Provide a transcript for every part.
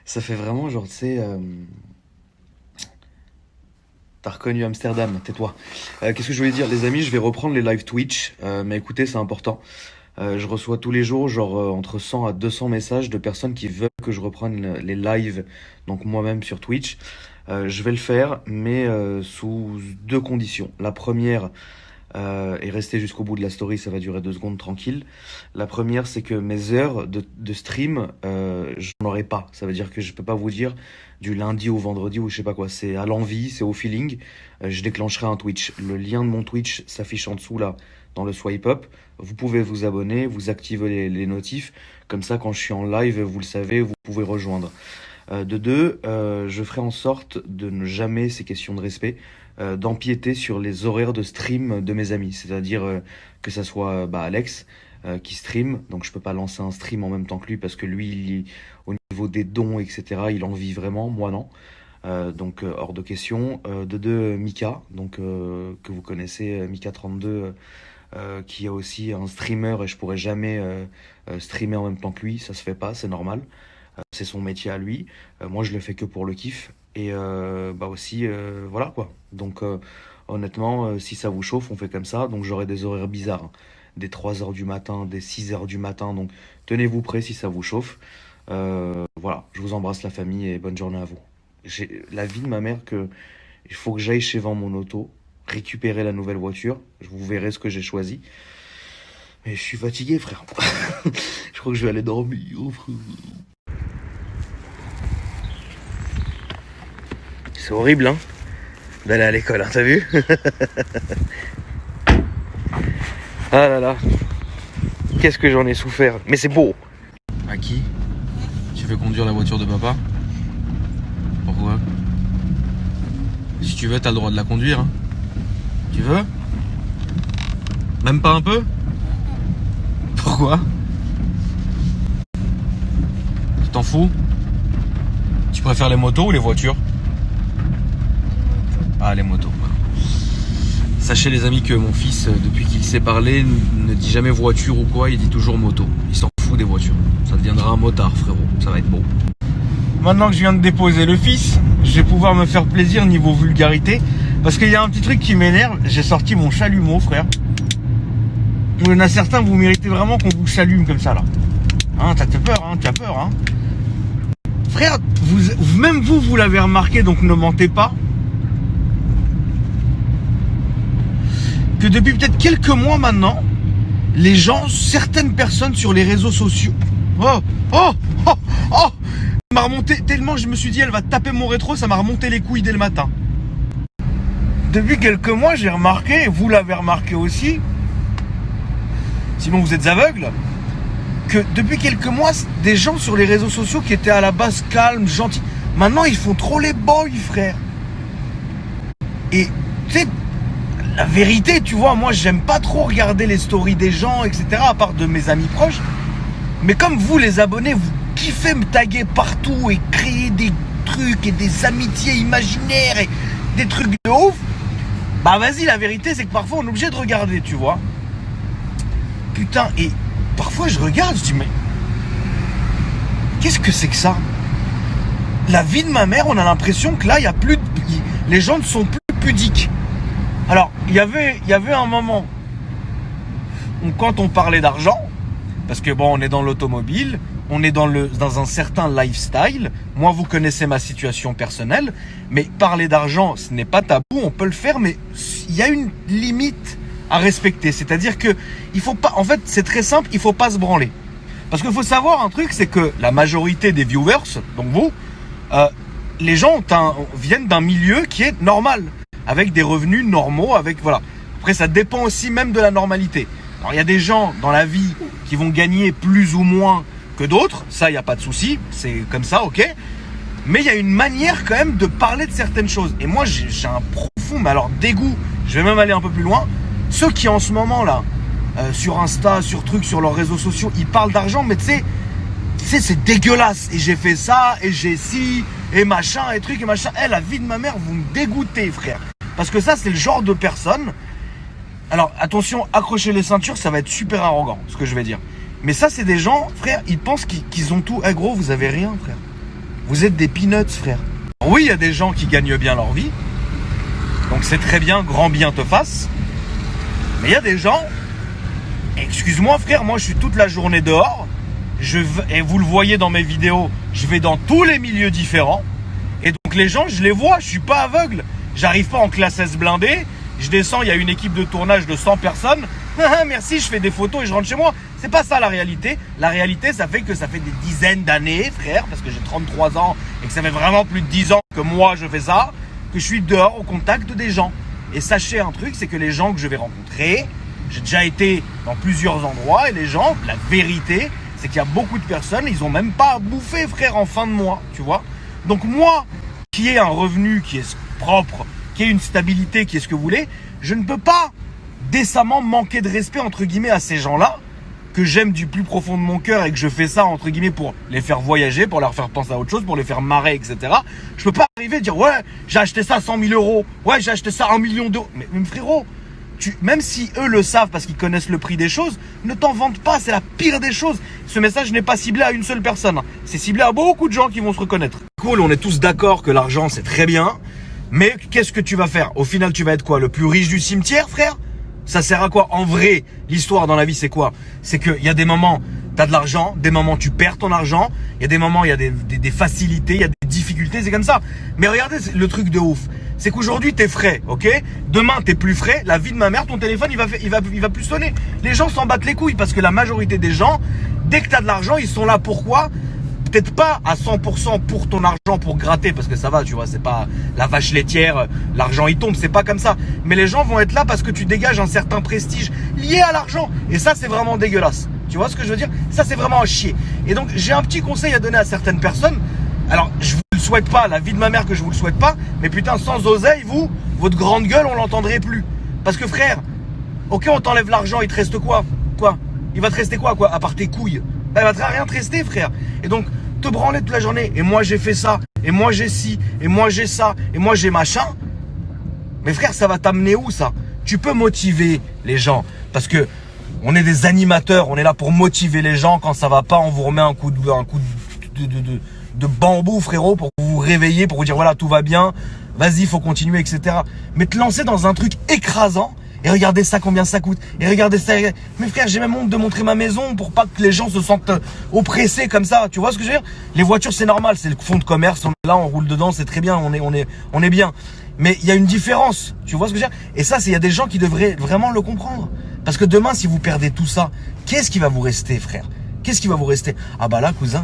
Ça fait vraiment genre, tu sais, t'as reconnu Amsterdam, tais-toi. Qu'est-ce que je voulais dire, les amis, je vais reprendre les live Twitch, mais écoutez, c'est important. Je reçois tous les jours, genre, entre 100 à 200 messages de personnes qui veulent que je reprenne les lives, donc moi-même sur Twitch. Je vais le faire, mais sous deux conditions. La première, et restez jusqu'au bout de la story, ça va durer 2 secondes tranquille. La première, c'est que mes heures de stream, j'en aurai pas. Ça veut dire que je peux pas vous dire du lundi au vendredi ou je sais pas quoi. C'est à l'envie, c'est au feeling. Je déclencherai un Twitch. Le lien de mon Twitch s'affiche en dessous là, dans le swipe up. Vous pouvez vous abonner, vous activez les notifs. Comme ça, quand je suis en live, vous le savez, vous pouvez rejoindre. De deux, je ferai en sorte de ne jamais, ces questions de respect, d'empiéter sur les horaires de stream de mes amis. C'est-à-dire que ça soit Alex qui stream, donc je peux pas lancer un stream en même temps que lui parce que lui, au niveau des dons, etc., il en vit vraiment, moi non. Donc hors de question. De deux, Mika, donc que vous connaissez, Mika32, qui est aussi un streamer et je pourrais jamais streamer en même temps que lui, ça se fait pas, c'est normal. C'est son métier à lui. Moi, je le fais que pour le kiff. Et aussi, voilà quoi. Donc, honnêtement, si ça vous chauffe, on fait comme ça. Donc, j'aurai des horaires bizarres, hein. Des 3 heures du matin, des 6 heures du matin. Donc, tenez-vous prêts si ça vous chauffe. Voilà, je vous embrasse la famille et bonne journée à vous. J'ai la vie de ma mère que il faut que j'aille chez Vend mon auto, récupérer la nouvelle voiture. Vous verrez ce que j'ai choisi. Mais je suis fatigué, frère. Je crois que je vais aller dormir, frère. C'est horrible, hein, d'aller à l'école, hein, t'as vu? Ah là là, qu'est-ce que j'en ai souffert. Mais c'est beau. À qui tu fais conduire la voiture de papa? Pourquoi? Si tu veux, t'as le droit de la conduire, hein. Tu veux? Même pas un peu? Pourquoi? Tu t'en fous? Tu préfères les motos ou les voitures? Ah, les motos. Sachez les amis que mon fils, depuis qu'il sait parler, ne dit jamais voiture ou quoi, il dit toujours moto. Il s'en fout des voitures. Ça deviendra un motard, frérot. Ça va être beau. Maintenant que je viens de déposer le fils, je vais pouvoir me faire plaisir niveau vulgarité. Parce qu'il y a un petit truc qui m'énerve. J'ai sorti mon chalumeau, frère. Il y en a certains, vous méritez vraiment qu'on vous chalume comme ça, là. Hein, t'as peur, hein, tu as peur, hein. Frère, même vous l'avez remarqué, donc ne mentez pas. Que depuis peut-être quelques mois maintenant, les gens, certaines personnes sur les réseaux sociaux, m'a remonté tellement, je me suis dit elle va taper mon rétro, ça m'a remonté les couilles dès le matin. Depuis quelques mois, j'ai remarqué, et vous l'avez remarqué aussi, sinon vous êtes aveugle, que depuis quelques mois, des gens sur les réseaux sociaux qui étaient à la base calmes, gentils, maintenant ils font trop les boys, frère. Et tu sais, la vérité, tu vois, moi j'aime pas trop regarder les stories des gens, etc. à part de mes amis proches. Mais comme vous, les abonnés, vous kiffez me taguer partout et créer des trucs et des amitiés imaginaires et des trucs de ouf. Bah vas-y, la vérité c'est que parfois on est obligé de regarder, tu vois. Putain, et parfois je regarde, je dis mais qu'est-ce que c'est que ça? La vie de ma mère, on a l'impression que là, il y a plus de... les gens ne sont plus pudiques. Alors, il y avait un moment où quand on parlait d'argent, parce que bon, on est dans l'automobile, on est dans un certain lifestyle. Moi, vous connaissez ma situation personnelle, mais parler d'argent, ce n'est pas tabou, on peut le faire, mais il y a une limite à respecter. C'est-à-dire que il faut pas, en fait, c'est très simple, il faut pas se branler. Parce qu'il faut savoir un truc, c'est que la majorité des viewers, donc vous, les gens viennent d'un milieu qui est normal, avec des revenus normaux, avec voilà. Après, ça dépend aussi même de la normalité. Alors, il y a des gens dans la vie qui vont gagner plus ou moins que d'autres, ça, il n'y a pas de souci, c'est comme ça, ok. Mais il y a une manière quand même de parler de certaines choses. Et moi, j'ai un profond, mais alors dégoût, je vais même aller un peu plus loin. Ceux qui en ce moment là, sur Insta, sur trucs, sur leurs réseaux sociaux, ils parlent d'argent, mais tu sais, c'est dégueulasse. Et j'ai fait ça, et j'ai ci, et machin, et truc, et machin. La vie de ma mère, vous me dégoûtez, frère. Parce que ça, c'est le genre de personne. Alors, attention, accrochez les ceintures, ça va être super arrogant, ce que je vais dire. Mais ça, c'est des gens, frère, ils pensent qu'ils ont tout. Eh gros, vous avez rien, frère. Vous êtes des peanuts, frère. Oui, il y a des gens qui gagnent bien leur vie. Donc c'est très bien, grand bien te fasse. Mais il y a des gens, excuse-moi frère, moi je suis toute la journée dehors. Et vous le voyez dans mes vidéos, je vais dans tous les milieux différents. Et donc les gens, je les vois, je suis pas aveugle. J'arrive pas en classe S blindée. Je descends, il y a une équipe de tournage de 100 personnes. Merci, je fais des photos et je rentre chez moi. C'est pas ça la réalité. La réalité, ça fait des dizaines d'années, frère, parce que j'ai 33 ans et que ça fait vraiment plus de 10 ans que moi je fais ça, que je suis dehors au contact des gens. Et sachez un truc, c'est que les gens que je vais rencontrer, j'ai déjà été dans plusieurs endroits et les gens, la vérité, c'est qu'il y a beaucoup de personnes, ils ont même pas à bouffer, frère, en fin de mois, tu vois. Donc moi, qui ai un revenu qui est propre, qui ait une stabilité, qui est ce que vous voulez, je ne peux pas décemment manquer de respect entre guillemets à ces gens-là que j'aime du plus profond de mon cœur et que je fais ça entre guillemets pour les faire voyager, pour leur faire penser à autre chose, pour les faire marrer, etc. Je peux pas arriver et dire ouais j'ai acheté ça 100 000 euros, ouais j'ai acheté ça 1 million d'euros. Mais frérot, même si eux le savent parce qu'ils connaissent le prix des choses, ne t'en vante pas, c'est la pire des choses. Ce message n'est pas ciblé à une seule personne, c'est ciblé à beaucoup de gens qui vont se reconnaître. Cool, on est tous d'accord que l'argent c'est très bien. Mais qu'est-ce que tu vas faire? Au final, tu vas être quoi? Le plus riche du cimetière, frère? Ça sert à quoi? En vrai, l'histoire dans la vie, c'est quoi? C'est qu'il y a des moments, tu as de l'argent, des moments, tu perds ton argent. Il y a des moments, il y a des facilités, il y a des difficultés, c'est comme ça. Mais regardez le truc de ouf. C'est qu'aujourd'hui, t'es frais, ok? Demain, t'es plus frais. La vie de ma mère, ton téléphone, il va plus sonner. Les gens s'en battent les couilles parce que la majorité des gens, dès que tu as de l'argent, ils sont là. Pourquoi? Peut-être pas à 100% pour ton argent pour gratter parce que ça va, tu vois, c'est pas la vache laitière, l'argent il tombe, c'est pas comme ça. Mais les gens vont être là parce que tu dégages un certain prestige lié à l'argent. Et ça, c'est vraiment dégueulasse. Tu vois ce que je veux dire? Ça, c'est vraiment à chier. Et donc, j'ai un petit conseil à donner à certaines personnes. Alors, je vous le souhaite pas, la vie de ma mère que je vous le souhaite pas. Mais putain, sans oseille, votre grande gueule, on l'entendrait plus. Parce que frère, ok, on t'enlève l'argent, il te reste quoi? Quoi? Il va te rester quoi? À part tes couilles? Bah, il va rien te rester, frère. Et donc, te branler toute la journée. Et moi, j'ai fait ça. Et moi, j'ai ci. Et moi, j'ai ça. Et moi, j'ai machin. Mais frère, ça va t'amener où, ça? Tu peux motiver les gens. Parce que on est des animateurs. On est là pour motiver les gens. Quand ça va pas, on vous remet un coup de bambou, frérot, pour vous réveiller, pour vous dire, voilà, tout va bien. Vas-y, faut continuer, etc. Mais te lancer dans un truc écrasant. Et regardez ça, combien ça coûte. Et regardez ça. Mais frère, j'ai même honte de montrer ma maison pour pas que les gens se sentent oppressés comme ça. Tu vois ce que je veux dire? Les voitures, c'est normal. C'est le fonds de commerce. On est là, on roule dedans. C'est très bien. On est bien. Mais il y a une différence. Tu vois ce que je veux dire? Et ça, il y a des gens qui devraient vraiment le comprendre. Parce que demain, si vous perdez tout ça, qu'est-ce qui va vous rester, frère? Qu'est-ce qui va vous rester? Ah bah là, cousin,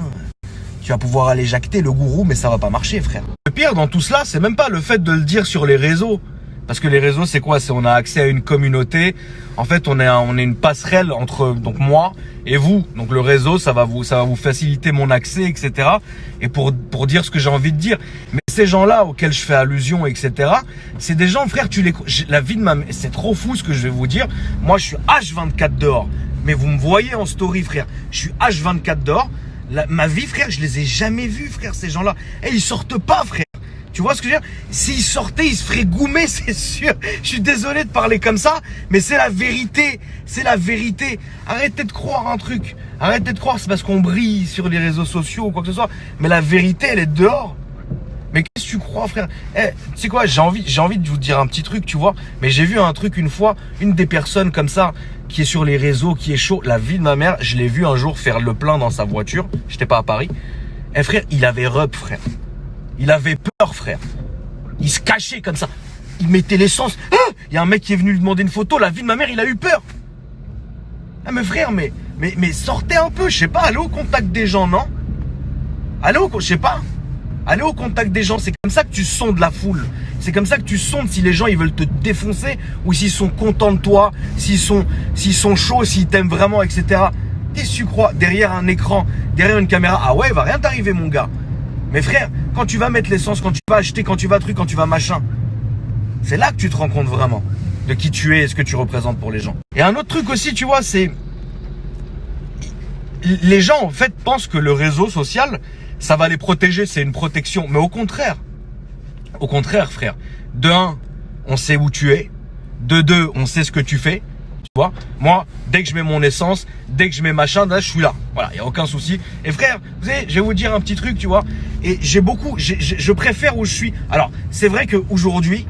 tu vas pouvoir aller jacter le gourou, mais ça va pas marcher, frère. Le pire dans tout cela, c'est même pas le fait de le dire sur les réseaux. Parce que les réseaux, c'est quoi? C'est on a accès à une communauté. En fait, on est une passerelle entre donc moi et vous. Donc le réseau, ça va vous faciliter mon accès, etc. Et pour dire ce que j'ai envie de dire. Mais ces gens-là auxquels je fais allusion, etc. C'est des gens, frère, la vie de c'est trop fou ce que je vais vous dire. Moi, je suis H24 dehors. Mais vous me voyez en story, frère. Je suis H24 dehors. Ma vie, frère, je les ai jamais vus, frère, ces gens-là. Et ils sortent pas, frère. Tu vois ce que je veux dire? S'ils sortaient, ils se feraient goumer, c'est sûr. Je suis désolé de parler comme ça, mais c'est la vérité. C'est la vérité. Arrêtez de croire un truc. Arrêtez de croire c'est parce qu'on brille sur les réseaux sociaux ou quoi que ce soit. Mais la vérité, elle est dehors. Mais qu'est-ce que tu crois, frère? Tu sais quoi, j'ai envie de vous dire un petit truc, tu vois. Mais j'ai vu un truc une fois, une des personnes comme ça, qui est sur les réseaux, qui est chaud. La vie de ma mère, je l'ai vu un jour faire le plein dans sa voiture. J'étais pas à Paris. Frère, il avait rep, frère. Il avait peur, frère. Il se cachait comme ça. Il mettait l'essence. Il y a un mec qui est venu lui demander une photo. La vie de ma mère, il a eu peur. Ah, mais frère, mais sortez un peu. Je sais pas, allez au contact des gens, non? Je sais pas. Allez au contact des gens. C'est comme ça que tu sondes la foule. C'est comme ça que tu sondes si les gens, ils veulent te défoncer ou s'ils sont contents de toi, s'ils sont chauds, s'ils t'aiment vraiment, etc. Qu'est-ce que tu crois? Derrière un écran, derrière une caméra. Ah ouais, il va rien t'arriver, mon gars. Mais frère, quand tu vas mettre l'essence, quand tu vas acheter, quand tu vas truc, quand tu vas machin, c'est là que tu te rends compte vraiment de qui tu es et ce que tu représentes pour les gens. Et un autre truc aussi, tu vois, c'est... Les gens, en fait, pensent que le réseau social, ça va les protéger, c'est une protection. Mais au contraire, frère. De un, on sait où tu es. De deux, on sait ce que tu fais. vois, moi, dès que je mets mon essence, dès que je mets machin, là, je suis là. Voilà, il n'y a aucun souci. Et frère, vous savez, je vais vous dire un petit truc, tu vois. Et je préfère où je suis. Alors, c'est vrai qu'aujourd'hui,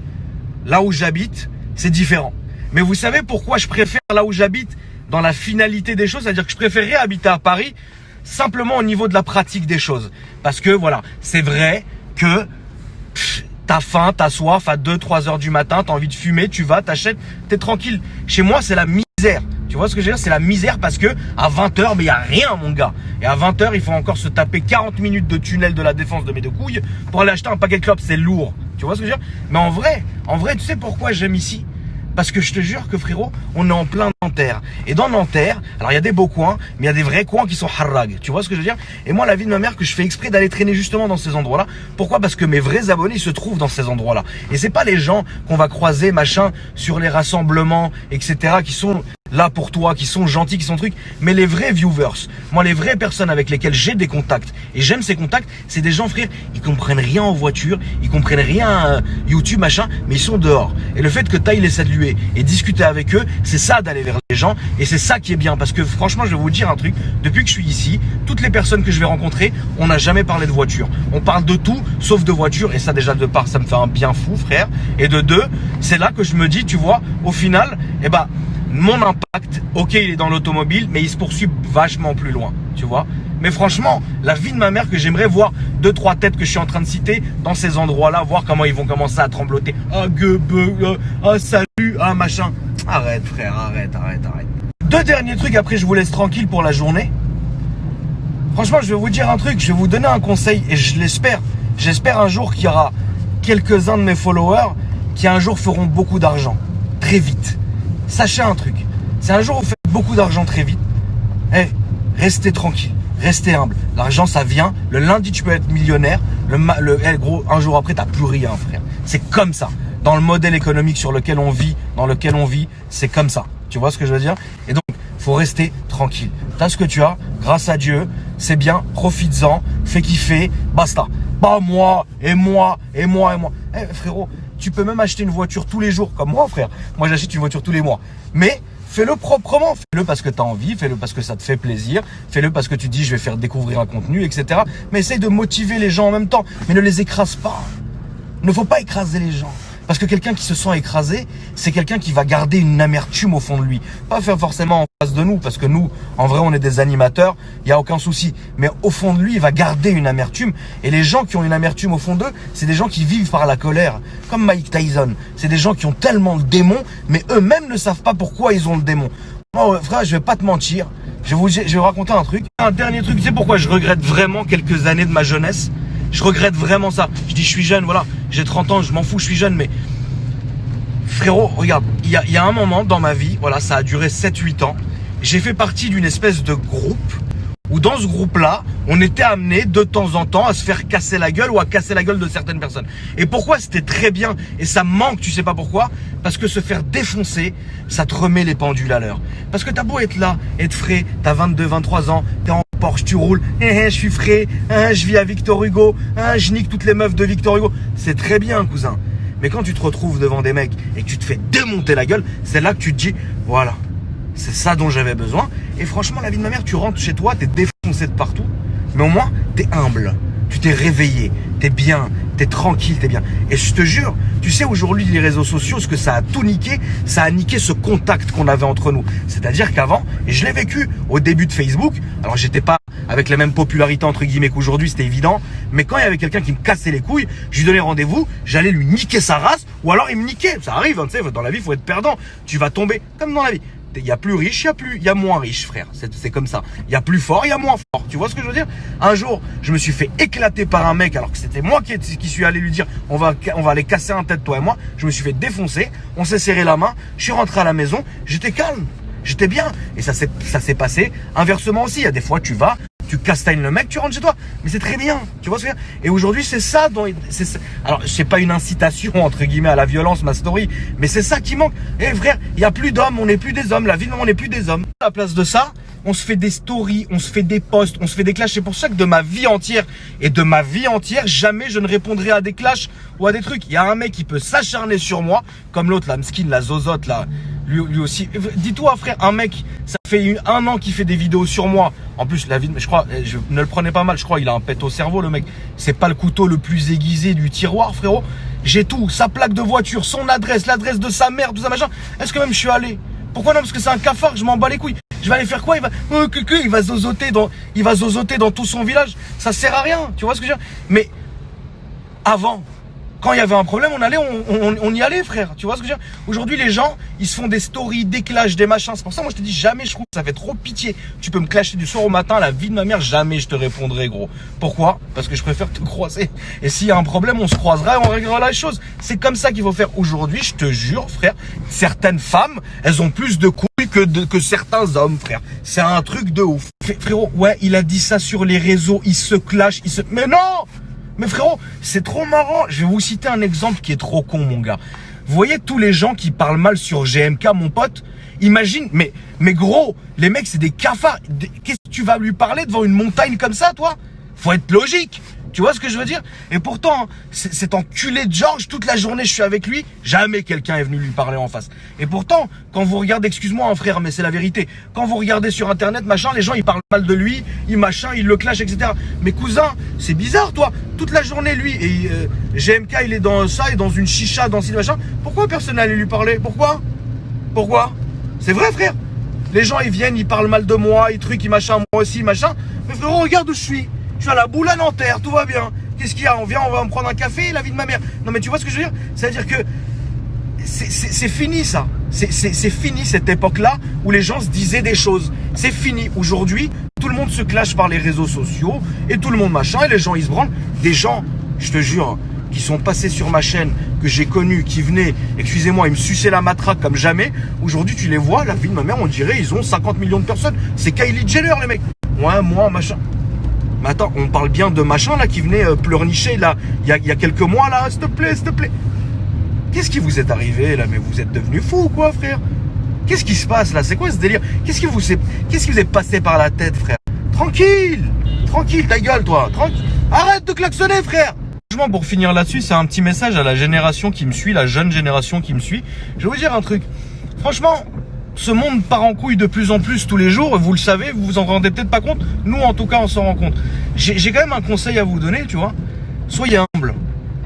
là où j'habite, c'est différent. Mais vous savez pourquoi je préfère là où j'habite dans la finalité des choses? C'est-à-dire que je préférerais habiter à Paris simplement au niveau de la pratique des choses. Parce que voilà, c'est vrai que t'as faim, t'as soif, à 2-3 heures du matin, t'as envie de fumer, tu vas, t'achètes, t'es tranquille. Chez moi, c'est la misère. Tu vois ce que je veux dire? C'est la misère parce que à 20h, mais il n'y a rien, mon gars. Et à 20h, il faut encore se taper 40 minutes de tunnel de la Défense de mes deux couilles pour aller acheter un paquet de clopes. C'est lourd. Tu vois ce que je veux dire? Mais en vrai, tu sais pourquoi j'aime ici? Parce que je te jure que frérot, on est en plein Nanterre. Et dans Nanterre, alors il y a des beaux coins, mais il y a des vrais coins qui sont harrag. Tu vois ce que je veux dire? Et moi, la vie de ma mère, que je fais exprès d'aller traîner justement dans ces endroits-là. Pourquoi? Parce que mes vrais abonnés se trouvent dans ces endroits-là. Et c'est pas les gens qu'on va croiser, machin, sur les rassemblements, etc., qui sont là pour toi, qui sont gentils, qui sont trucs, mais les vrais viewers, moi les vraies personnes avec lesquelles j'ai des contacts, et j'aime ces contacts, c'est des gens, frère, ils comprennent rien en voiture, ils comprennent rien à YouTube, machin, mais ils sont dehors. Et le fait que tu ailles les saluer et discuter avec eux, c'est ça d'aller vers les gens, et c'est ça qui est bien, parce que franchement, je vais vous dire un truc, depuis que je suis ici, toutes les personnes que je vais rencontrer, on n'a jamais parlé de voiture. On parle de tout, sauf de voiture, et ça déjà de part, ça me fait un bien fou, frère, et de deux, c'est là que je me dis, tu vois, au final, eh ben, mon impact, ok, il est dans l'automobile, mais il se poursuit vachement plus loin, tu vois. Mais franchement, la vie de ma mère, que j'aimerais voir 2-3 têtes que je suis en train de citer dans ces endroits-là, voir comment ils vont commencer à trembloter. Ah, ah, salut, ah, machin. Arrête, frère, arrête. Deux derniers trucs, après je vous laisse tranquille pour la journée. Franchement, je vais vous dire un truc, je vais vous donner un conseil, et je l'espère. J'espère un jour qu'il y aura quelques-uns de mes followers qui un jour feront beaucoup d'argent, très vite. Sachez un truc, c'est un jour où vous faites beaucoup d'argent très vite, restez tranquille, restez humble. L'argent, ça vient. Le lundi, tu peux être millionnaire. Gros, un jour après, t'as plus rien, frère. C'est comme ça. Dans le modèle économique sur lequel on vit, c'est comme ça. Tu vois ce que je veux dire? Et donc, faut rester tranquille. T'as ce que tu as, grâce à Dieu, c'est bien, profites-en, fais kiffer, basta. Pas moi, et moi. Frérot, tu peux même acheter une voiture tous les jours, comme moi, frère. Moi, j'achète une voiture tous les mois. Mais fais-le proprement. Fais-le parce que tu as envie, fais-le parce que ça te fait plaisir, fais-le parce que tu dis je vais faire découvrir un contenu, etc. Mais essaye de motiver les gens en même temps. Mais ne les écrase pas. Il ne faut pas écraser les gens. Parce que quelqu'un qui se sent écrasé, c'est quelqu'un qui va garder une amertume au fond de lui. Pas faire forcément en face de nous, parce que nous, en vrai, on est des animateurs, il n'y a aucun souci. Mais au fond de lui, il va garder une amertume. Et les gens qui ont une amertume au fond d'eux, c'est des gens qui vivent par la colère. Comme Mike Tyson. C'est des gens qui ont tellement le démon, mais eux-mêmes ne savent pas pourquoi ils ont le démon. Moi, frère, je vais pas te mentir. Je vais vous raconter un truc. Un dernier truc, tu sais pourquoi je regrette vraiment quelques années de ma jeunesse? Je regrette vraiment ça. Je dis je suis jeune, voilà, j'ai 30 ans, je m'en fous, je suis jeune, mais frérot, regarde, il y a un moment dans ma vie, voilà, ça a duré 7-8 ans, j'ai fait partie d'une espèce de groupe où dans ce groupe-là, on était amené de temps en temps à se faire casser la gueule ou à casser la gueule de certaines personnes. Et pourquoi c'était très bien et ça me manque, tu sais pas pourquoi? Parce que se faire défoncer, ça te remet les pendules à l'heure. Parce que t'as beau être là, être frais, t'as 22-23 ans, t'es en Porsche, tu roules, je suis frais, je vis à Victor Hugo, je nique toutes les meufs de Victor Hugo. C'est très bien, cousin. Mais quand tu te retrouves devant des mecs et que tu te fais démonter la gueule, c'est là que tu te dis, voilà, c'est ça dont j'avais besoin. Et franchement, la vie de ma mère, tu rentres chez toi, t'es défoncé de partout, mais au moins, t'es humble, tu t'es réveillé, t'es bien, t'es tranquille, t'es bien. Et je te jure, tu sais aujourd'hui les réseaux sociaux, ce que ça a tout niqué, ça a niqué ce contact qu'on avait entre nous. C'est-à-dire qu'avant, et je l'ai vécu au début de Facebook, alors j'étais pas avec la même popularité entre guillemets qu'aujourd'hui, c'était évident, mais quand il y avait quelqu'un qui me cassait les couilles, je lui donnais rendez-vous, j'allais lui niquer sa race, ou alors il me niquait. Ça arrive, hein, tu sais, dans la vie, il faut être perdant. Tu vas tomber, comme dans la vie. Il y a plus riche, il y a moins riche, frère. C'est comme ça. Il y a plus fort, il y a moins fort. Tu vois ce que je veux dire? Un jour, je me suis fait éclater par un mec alors que c'était moi qui suis allé lui dire on va aller casser un tête, toi et moi. Je me suis fait défoncer. On s'est serré la main. Je suis rentré à la maison. J'étais calme. J'étais bien. Et ça s'est passé inversement aussi. Il y a des fois, tu vas, tu castagnes le mec, tu rentres chez toi. Mais c'est très bien. Tu vois ce que je veux dire? Et aujourd'hui, c'est ça alors, c'est pas une incitation, entre guillemets, à la violence, ma story. Mais c'est ça qui manque. Eh, frère, il n'y a plus d'hommes. On n'est plus des hommes. La vie de maman, on n'est plus des hommes. À la place de ça, on se fait des stories, on se fait des posts, on se fait des clashs. C'est pour ça que de ma vie entière, jamais je ne répondrai à des clashs ou à des trucs. Il y a un mec qui peut s'acharner sur moi, comme l'autre, la mskin, la zozote, là. lui aussi. Dis-toi, frère, un mec, ça fait 1 an qu'il fait des vidéos sur moi. En plus, la vie, je crois, je ne le prenais pas mal, je crois, il a un pet au cerveau, le mec. C'est pas le couteau le plus aiguisé du tiroir, frérot. J'ai tout, sa plaque de voiture, son adresse, l'adresse de sa mère, tout ça, machin. Est-ce que même je suis allé? Pourquoi non? Parce que c'est un cafard, je m'en bats les couilles. Je vais aller faire quoi? Il va zozoter dans tout son village. Ça sert à rien, tu vois ce que je veux dire? Mais avant, quand il y avait un problème, on y allait, frère. Tu vois ce que je veux dire? Aujourd'hui, les gens, ils se font des stories, des clashs, des machins. C'est pour ça, moi, je te dis, jamais je trouve que ça fait trop pitié. Tu peux me clasher du soir au matin, la vie de ma mère, jamais je te répondrai, gros. Pourquoi? Parce que je préfère te croiser. Et s'il y a un problème, on se croisera et on réglera la chose. C'est comme ça qu'il faut faire. Aujourd'hui, je te jure, frère, certaines femmes, elles ont plus de couilles que certains hommes, frère. C'est un truc de ouf. Frérot, ouais, il a dit ça sur les réseaux, il se clash, Mais non! Mais frérot, c'est trop marrant. Je vais vous citer un exemple qui est trop con, mon gars. Vous voyez tous les gens qui parlent mal sur GMK, mon pote? Imagine, mais gros, les mecs, c'est des cafards. Qu'est-ce que tu vas lui parler devant une montagne comme ça, toi? Faut être logique. Tu vois ce que je veux dire? Et pourtant, cet enculé de George, toute la journée, je suis avec lui. Jamais quelqu'un est venu lui parler en face. Et pourtant, quand vous regardez, excuse-moi, un frère, mais c'est la vérité. Quand vous regardez sur Internet, machin, les gens, ils parlent mal de lui, ils machin, ils le clashent, etc. Mais cousin, c'est bizarre, toi. Toute la journée, lui, et GMK, il est dans ça, et dans une chicha, dans ci, machin. Pourquoi personne n'allait lui parler? Pourquoi? C'est vrai, frère. Les gens, ils viennent, ils parlent mal de moi, ils truquent, ils machin, moi aussi, machin. Mais frérot, regarde où je suis. Je suis à la boule à Nanterre, tout va bien. Qu'est-ce qu'il y a? On va me prendre un café, la vie de ma mère. Non mais tu vois ce que je veux dire? C'est-à-dire que c'est fini ça. C'est fini cette époque-là où les gens se disaient des choses. C'est fini. Aujourd'hui, tout le monde se clash par les réseaux sociaux et tout le monde machin et les gens ils se branlent. Des gens, je te jure, qui sont passés sur ma chaîne, que j'ai connus, qui venaient, excusez-moi, ils me suçaient la matraque comme jamais. Aujourd'hui, tu les vois, la vie de ma mère, on dirait, ils ont 50 millions de personnes. C'est Kylie Jenner, les mecs. Ouais, moi, machin. Mais attends, on parle bien de machin là qui venait pleurnicher là il y a quelques mois là, s'il te plaît, s'il te plaît. Qu'est-ce qui vous est arrivé là? Mais vous êtes devenu fou quoi, frère? Qu'est-ce qui se passe là? C'est quoi ce délire? Qu'est-ce qui vous est passé par la tête, frère? Tranquille, ta gueule toi, tranquille. Arrête de klaxonner, frère. Franchement, pour finir là-dessus, c'est un petit message à la génération qui me suit, la jeune génération qui me suit. Je vais vous dire un truc. Franchement, ce monde part en couille de plus en plus tous les jours, vous le savez, vous vous en rendez peut-être pas compte. Nous, en tout cas, on s'en rend compte. J'ai quand même un conseil à vous donner, tu vois. Soyez humble,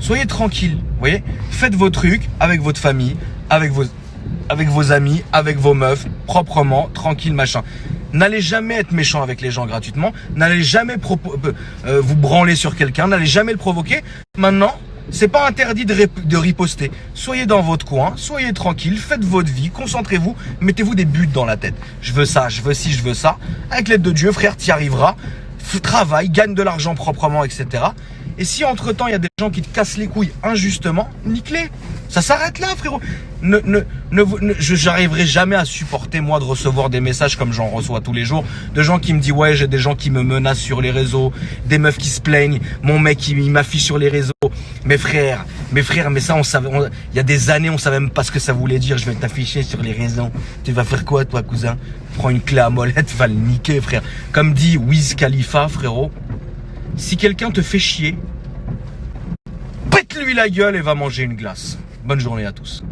soyez tranquille, vous voyez. Faites vos trucs avec votre famille, avec vos amis, avec vos meufs, proprement, tranquille, machin. N'allez jamais être méchant avec les gens gratuitement. N'allez jamais vous branler sur quelqu'un. N'allez jamais le provoquer. Maintenant, c'est pas interdit de riposter. Soyez dans votre coin, soyez tranquille, faites votre vie, concentrez-vous, mettez-vous des buts dans la tête. Je veux ça, je veux ci, je veux ça. Avec l'aide de Dieu, frère, t'y arriveras. Travaille, gagne de l'argent proprement, etc. Et si entre-temps, il y a des gens qui te cassent les couilles injustement, nique-les. Ça s'arrête là, frérot. J'arriverai jamais à supporter, moi, de recevoir des messages comme j'en reçois tous les jours, de gens qui me disent, ouais, j'ai des gens qui me menacent sur les réseaux, des meufs qui se plaignent, mon mec, il m'affiche sur les réseaux. Mes frères, mais ça, il y a des années, on savait même pas ce que ça voulait dire. Je vais t'afficher sur les réseaux. Tu vas faire quoi, toi, cousin? Prends une clé à molette, va le niquer, frère. Comme dit Wiz Khalifa, frérot, si quelqu'un te fait chier, pète-lui la gueule et va manger une glace. Bonne journée à tous.